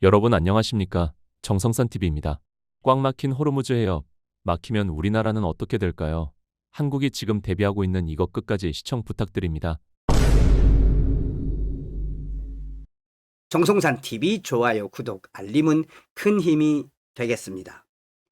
여러분 안녕하십니까? 정성산TV입니다. 꽉 막힌 호르무즈 해협. 막히면 우리나라는 어떻게 될까요? 한국이 지금 대비하고 있는 이것 끝까지 시청 부탁드립니다. 정성산 TV 좋아요, 구독, 알림은 큰 힘이 되겠습니다.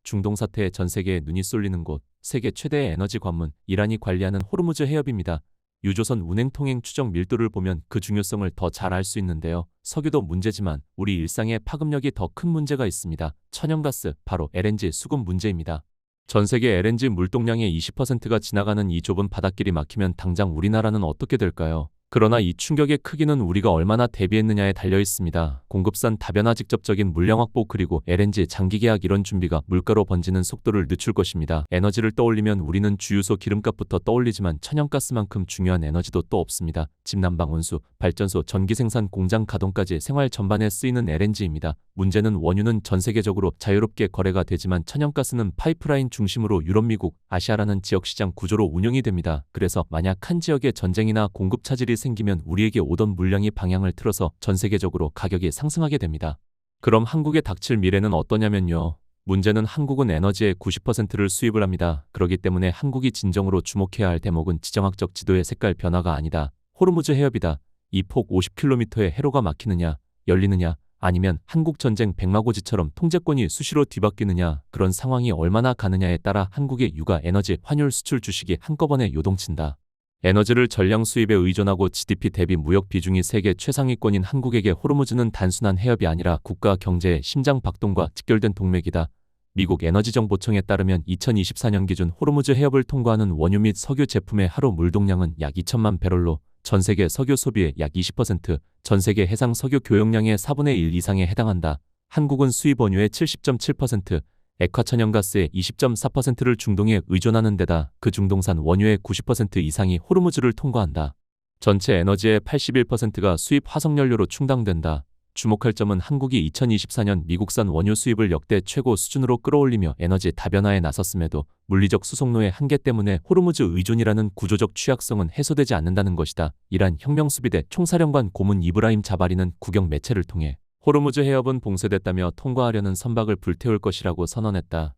중동 사태에 전 세계에 눈이 쏠리는 곳, 세계 최대의 에너지 관문, 이란이 관리하는 호르무즈 해협입니다. 유조선 운행 통행 추적 밀도를 보면 그 중요성을 더 잘 알 수 있는데요. 석유도 문제지만 우리 일상에 파급력이 더 큰 문제가 있습니다. 천연가스, 바로 LNG 수급 문제입니다. 전 세계 LNG 물동량의 20%가 지나가는 이 좁은 바닷길이 막히면 당장 우리나라는 어떻게 될까요? 그러나 이 충격의 크기는 우리가 얼마나 대비했느냐에 달려 있습니다. 공급선 다변화, 직접적인 물량 확보, 그리고 LNG 장기 계약, 이런 준비가 물가로 번지는 속도를 늦출 것입니다. 에너지를 떠올리면 우리는 주유소 기름값부터 떠올리지만 천연가스만큼 중요한 에너지도 또 없습니다. 집, 난방, 온수, 발전소, 전기 생산 공장 가동까지 생활 전반에 쓰이는 LNG입니다. 문제는 원유는 전 세계적으로 자유롭게 거래가 되지만 천연가스는 파이프라인 중심으로 유럽, 미국, 아시아라는 지역시장 구조로 운영이 됩니다. 그래서 만약 한 지역에 전쟁이나 공급 차질이 생기면 우리에게 오던 물량이 방향을 틀어서 전 세계적으로 가격이 상승하게 됩니다. 그럼 한국에 닥칠 미래는 어떠냐면요. 문제는 한국은 에너지의 90%를 수입을 합니다. 그렇기 때문에 한국이 진정으로 주목해야 할 대목은 지정학적 지도의 색깔 변화가 아니다. 호르무즈 해협이다. 이 폭 50km의 해로가 막히느냐, 열리느냐, 아니면 한국 전쟁 백마고지처럼 통제권이 수시로 뒤바뀌느냐, 그런 상황이 얼마나 가느냐에 따라 한국의 육아, 에너지, 환율, 수출, 주식이 한꺼번에 요동친다. 에너지를 전량 수입에 의존하고 GDP 대비 무역 비중이 세계 최상위권인 한국에게 호르무즈는 단순한 해협이 아니라 국가 경제의 심장 박동과 직결된 동맥이다. 미국 에너지정보청에 따르면 2024년 기준 호르무즈 해협을 통과하는 원유 및 석유 제품의 하루 물동량은 약 2천만 배럴로 전 세계 석유 소비의 약 20%, 전 세계 해상 석유 교역량의 4분의 1 이상에 해당한다. 한국은 수입 원유의 70.7%, 액화천연가스의 20.4%를 중동에 의존하는 데다 그 중동산 원유의 90% 이상이 호르무즈를 통과한다. 전체 에너지의 81%가 수입 화석연료로 충당된다. 주목할 점은 한국이 2024년 미국산 원유 수입을 역대 최고 수준으로 끌어올리며 에너지 다변화에 나섰음에도 물리적 수송로의 한계 때문에 호르무즈 의존이라는 구조적 취약성은 해소되지 않는다는 것이다. 이란 혁명수비대 총사령관 고문 이브라임 자바리는 국영 매체를 통해 호르무즈 해협은 봉쇄됐다며 통과하려는 선박을 불태울 것이라고 선언했다.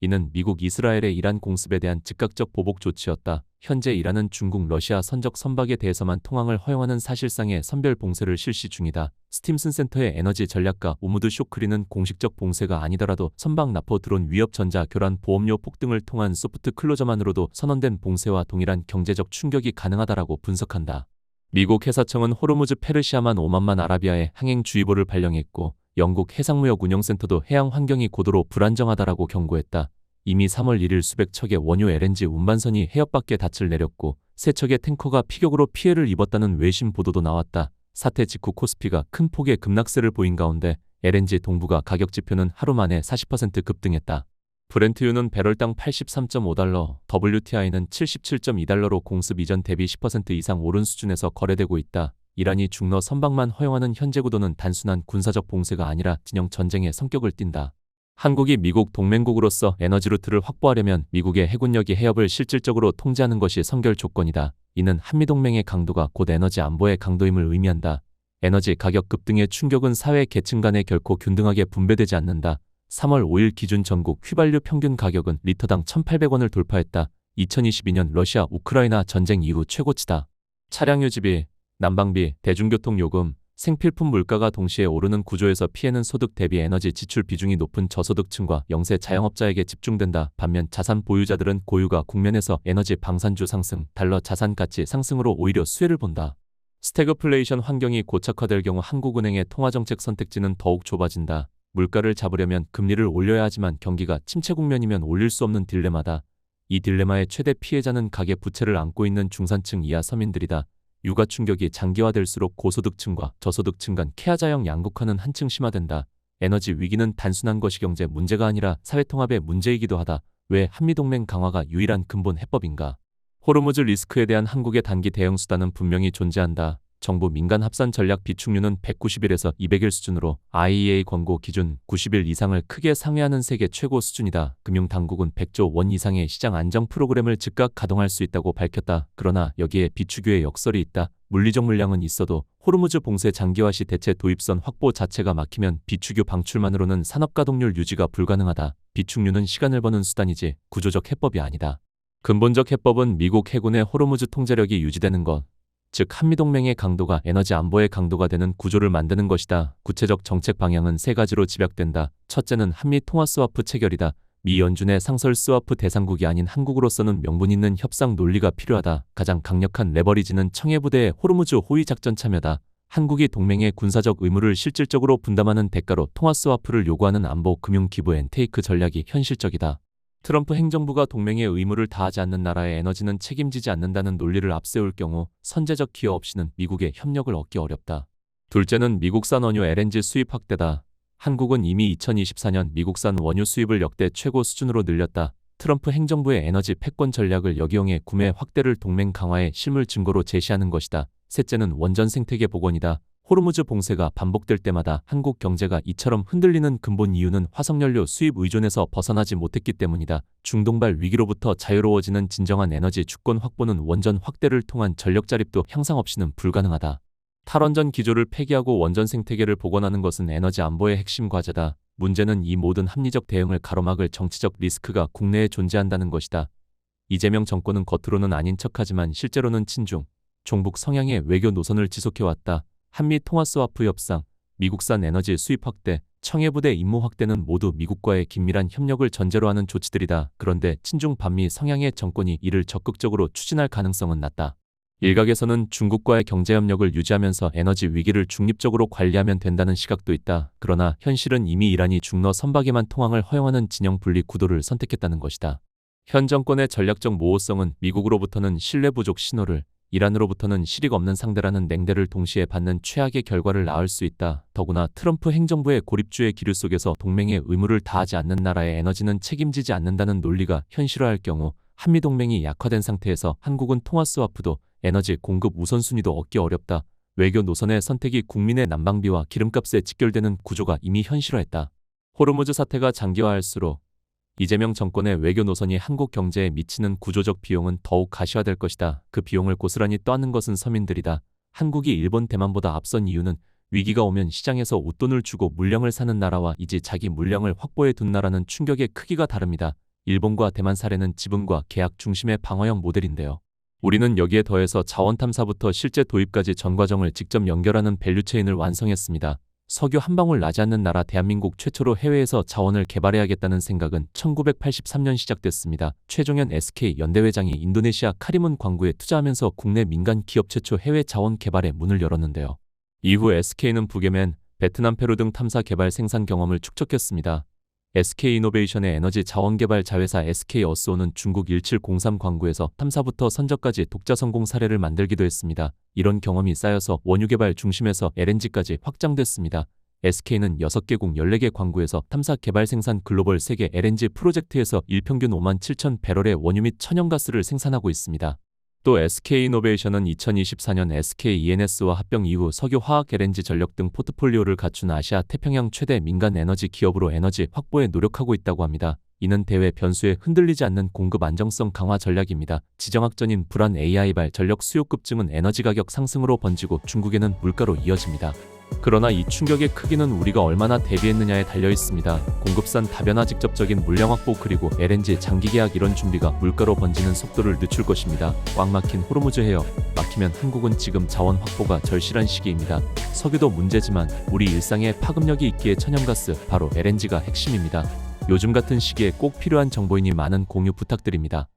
이는 미국, 이스라엘의 이란 공습에 대한 즉각적 보복 조치였다. 현재 이란은 중국, 러시아 선적 선박에 대해서만 통항을 허용하는 사실상의 선별 봉쇄를 실시 중이다. 스팀슨 센터의 에너지 전략가 우무드 쇼크리는 공식적 봉쇄가 아니더라도 선박 납포, 드론 위협, 전자 교란, 보험료 폭등을 통한 소프트 클로저만으로도 선언된 봉쇄와 동일한 경제적 충격이 가능하다라고 분석한다. 미국 해사청은 호르무즈 페르시아만 오만만 아라비아에 항행주의보를 발령했고 영국 해상무역운영센터도 해양 환경이 고도로 불안정하다라고 경고했다. 이미 3월 1일 수백 척의 원유 LNG 운반선이 해협 밖에 닻을 내렸고 세 척의 탱커가 피격으로 피해를 입었다는 외신 보도도 나왔다. 사태 직후 코스피가 큰 폭의 급락세를 보인 가운데 LNG 동부가 가격 지표는 하루 만에 40% 급등했다. 브렌트유는 배럴당 83.5달러, WTI는 77.2달러로 공습 이전 대비 10% 이상 오른 수준에서 거래되고 있다. 이란이 중러 선박만 허용하는 현재 구도는 단순한 군사적 봉쇄가 아니라 진영 전쟁의 성격을 띈다. 한국이 미국 동맹국으로서 에너지 루트를 확보하려면 미국의 해군력이 해협을 실질적으로 통제하는 것이 선결 조건이다. 이는 한미동맹의 강도가 곧 에너지 안보의 강도임을 의미한다. 에너지 가격 급등의 충격은 사회 계층 간에 결코 균등하게 분배되지 않는다. 3월 5일 기준 전국 휘발유 평균 가격은 리터당 1,800원을 돌파했다. 2022년 러시아 우크라이나 전쟁 이후 최고치다. 차량 유지비, 난방비, 대중교통 요금, 생필품 물가가 동시에 오르는 구조에서 피해는 소득 대비 에너지 지출 비중이 높은 저소득층과 영세 자영업자에게 집중된다. 반면 자산 보유자들은 고유가 국면에서 에너지 방산주 상승, 달러 자산 가치 상승으로 오히려 수혜를 본다. 스태그플레이션 환경이 고착화될 경우 한국은행의 통화정책 선택지는 더욱 좁아진다. 물가를 잡으려면 금리를 올려야 하지만 경기가 침체 국면이면 올릴 수 없는 딜레마다. 이 딜레마의 최대 피해자는 가계 부채를 안고 있는 중산층 이하 서민들이다. 육아 충격이 장기화될수록 고소득층과 저소득층 간 케아자형 양극화는 한층 심화된다. 에너지 위기는 단순한 거시경제 문제가 아니라 사회통합의 문제이기도 하다. 왜 한미동맹 강화가 유일한 근본 해법인가? 호르무즈 리스크에 대한 한국의 단기 대응 수단은 분명히 존재한다. 정부 민간 합산 전략 비축률은 190일에서 200일 수준으로 IEA 권고 기준 90일 이상을 크게 상회하는 세계 최고 수준이다. 금융당국은 100조 원 이상의 시장 안정 프로그램을 즉각 가동할 수 있다고 밝혔다. 그러나 여기에 비축유의 역설이 있다. 물리적 물량은 있어도 호르무즈 봉쇄 장기화 시 대체 도입선 확보 자체가 막히면 비축유 방출만으로는 산업 가동률 유지가 불가능하다. 비축유는 시간을 버는 수단이지 구조적 해법이 아니다. 근본적 해법은 미국 해군의 호르무즈 통제력이 유지되는 것, 즉 한미동맹의 강도가 에너지 안보의 강도가 되는 구조를 만드는 것이다. 구체적 정책 방향은 세 가지로 집약된다. 첫째는 한미 통화 스와프 체결이다. 미 연준의 상설 스와프 대상국이 아닌 한국으로서는 명분 있는 협상 논리가 필요하다. 가장 강력한 레버리지는 청해부대의 호르무즈 호위 작전 참여다. 한국이 동맹의 군사적 의무를 실질적으로 분담하는 대가로 통화 스와프를 요구하는 안보 금융 기부 앤테이크 전략이 현실적이다. 트럼프 행정부가 동맹의 의무를 다하지 않는 나라의 에너지는 책임지지 않는다는 논리를 앞세울 경우 선제적 기여 없이는 미국의 협력을 얻기 어렵다. 둘째는 미국산 원유 LNG 수입 확대다. 한국은 이미 2024년 미국산 원유 수입을 역대 최고 수준으로 늘렸다. 트럼프 행정부의 에너지 패권 전략을 역이용해 구매 확대를 동맹 강화의 실물 증거로 제시하는 것이다. 셋째는 원전 생태계 복원이다. 호르무즈 봉쇄가 반복될 때마다 한국 경제가 이처럼 흔들리는 근본 이유는 화석연료 수입 의존에서 벗어나지 못했기 때문이다. 중동발 위기로부터 자유로워지는 진정한 에너지 주권 확보는 원전 확대를 통한 전력 자립도 향상 없이는 불가능하다. 탈원전 기조를 폐기하고 원전 생태계를 복원하는 것은 에너지 안보의 핵심 과제다. 문제는 이 모든 합리적 대응을 가로막을 정치적 리스크가 국내에 존재한다는 것이다. 이재명 정권은 겉으로는 아닌 척하지만 실제로는 친중, 종북 성향의 외교 노선을 지속해왔다. 한미 통화 스와프 협상, 미국산 에너지 수입 확대, 청해부대 임무 확대는 모두 미국과의 긴밀한 협력을 전제로 하는 조치들이다. 그런데 친중 반미 성향의 정권이 이를 적극적으로 추진할 가능성은 낮다. 일각에서는 중국과의 경제협력을 유지하면서 에너지 위기를 중립적으로 관리하면 된다는 시각도 있다. 그러나 현실은 이미 이란이 중러 선박에만 통항을 허용하는 진영 분리 구도를 선택했다는 것이다. 현 정권의 전략적 모호성은 미국으로부터는 신뢰 부족 신호를, 이란으로부터는 실익 없는 상대라는 냉대를 동시에 받는 최악의 결과를 낳을 수 있다. 더구나 트럼프 행정부의 고립주의 기류 속에서 동맹의 의무를 다하지 않는 나라의 에너지는 책임지지 않는다는 논리가 현실화할 경우 한미동맹이 약화된 상태에서 한국은 통화 스와프도 에너지 공급 우선순위도 얻기 어렵다. 외교 노선의 선택이 국민의 난방비와 기름값에 직결되는 구조가 이미 현실화했다. 호르무즈 사태가 장기화할수록 이재명 정권의 외교 노선이 한국 경제에 미치는 구조적 비용은 더욱 가시화될 것이다. 그 비용을 고스란히 떠안는 것은 서민들이다. 한국이 일본, 대만보다 앞선 이유는 위기가 오면 시장에서 웃돈을 주고 물량을 사는 나라와 이제 자기 물량을 확보해 둔 나라는 충격의 크기가 다릅니다. 일본과 대만 사례는 지분과 계약 중심의 방어형 모델인데요. 우리는 여기에 더해서 자원 탐사부터 실제 도입까지 전 과정을 직접 연결하는 밸류체인을 완성했습니다. 석유 한 방울 나지 않는 나라 대한민국 최초로 해외에서 자원을 개발해야겠다는 생각은 1983년 시작됐습니다. 최종현 SK 연대회장이 인도네시아 카리문 광구에 투자하면서 국내 민간 기업 최초 해외 자원 개발의 문을 열었는데요. 이후 SK는 북예멘, 베트남, 페루 등 탐사 개발 생산 경험을 축적했습니다. SK이노베이션의 에너지 자원개발 자회사 SK어스오는 중국 1703 광구에서 탐사부터 선적까지 독자 성공 사례를 만들기도 했습니다. 이런 경험이 쌓여서 원유개발 중심에서 LNG까지 확장됐습니다. SK는 6개국 14개 광구에서 탐사 개발 생산 글로벌 세계 LNG 프로젝트에서 일평균 5만 7천 배럴의 원유 및 천연가스를 생산하고 있습니다. 또 SK이노베이션은 2024년 SKENS와 합병 이후 석유, 화학, LNG, 전력 등 포트폴리오를 갖춘 아시아 태평양 최대 민간 에너지 기업으로 에너지 확보에 노력하고 있다고 합니다. 이는 대외 변수에 흔들리지 않는 공급 안정성 강화 전략입니다. 지정학전인 불안 AI발 전력 수요 급증은 에너지 가격 상승으로 번지고 중국에는 물가로 이어집니다. 그러나 이 충격의 크기는 우리가 얼마나 대비했느냐에 달려 있습니다. 공급산 다변화, 직접적인 물량 확보, 그리고 LNG 장기 계약, 이런 준비가 물가로 번지는 속도를 늦출 것입니다. 꽉 막힌 호르무즈 해역, 막히면 한국은 지금 자원 확보가 절실한 시기입니다. 석유도 문제지만 우리 일상에 파급력이 있기에 천연가스, 바로 LNG가 핵심입니다. 요즘 같은 시기에 꼭 필요한 정보이니 많은 공유 부탁드립니다.